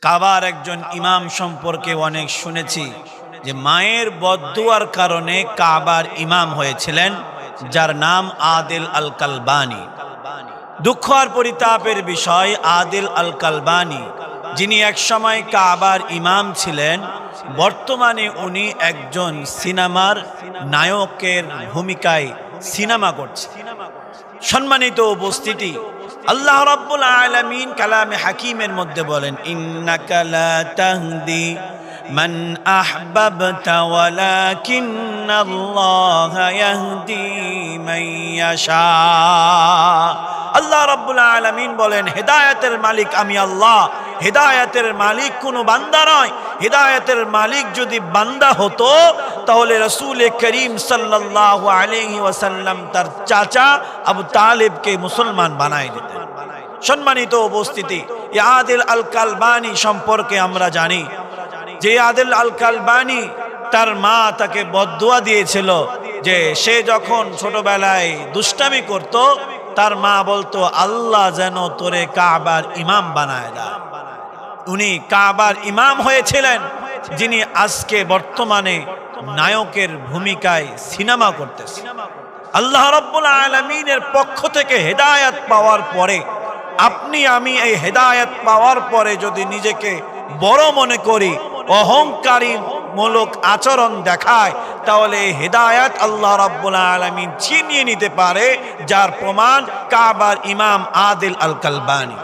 কাবার একজন ইমাম সম্পর্কে অনেক শুনেছি যে মায়ের বদদুয়ার কারণে কাবার ইমাম হয়েছিলেন, যার নাম আদিল আল কালবানি। দুঃখ আর পরিতাপের বিষয়, আদিল আল কালবানি যিনি একসময় কাবার ইমাম ছিলেন, বর্তমানে উনি একজন সিনেমার নায়কের ভূমিকায় সিনেমা করছে। সম্মানিত উপস্থিতি, আল্লাহ রাব্বুল আলামিন কালামে হাকিমের মধ্যে বলেন, ইন্নাকা লা তাহদি মান আহবাবতা ওয়ালাকিন্নাল্লাহা ইয়াহদি মান ইয়াশা। আল্লাহ রাব্বুল আলামিন বলেন, হেদায়েতের মালিক আমি আল্লাহ, হেদায়েতের মালিক কোনো বান্দা নয়। হেদায়েতের মালিক যদি বান্দা হতো তাহলে রাসূল করিম সাল্লাল্লাহু আলাইহি ওয়াসাল্লাম তার চাচা আবু তালেবকে মুসলমান বানায় দিতেন। সম্মানিত উপস্থিতি, আদিল আল কালবানি সম্পর্কে আমরা জানি যে আদিল আল কালবানি তার মা তাকে বদদুয়া দিয়েছিল যে সে যখন ছোটবেলায় দুষ্টামি করত, তার মা বলতো আল্লাহ যেন তোরে কাবার ইমাম বানায় দেয়। উনি কাবার ইমাম হয়েছিলেন, যিনি আজকে বর্তমানে নায়কের ভূমিকায় সিনেমা করতেছে। আল্লাহ রাব্বুল আলামিনের পক্ষ থেকে হেদায়েত পাওয়ার পরে, আপনি আমি এই হেদায়েত পাওয়ার পরে যদি নিজেকে বড় মনে করি, অহংকারী মূলক আচরণ দেখায়, তাহলে হেদায়েত আল্লাহ রাব্বুল আলামিন ছিনিয়ে নিতে পারে, যার প্রমাণ কাবার ইমাম আদিল আল কালবানি।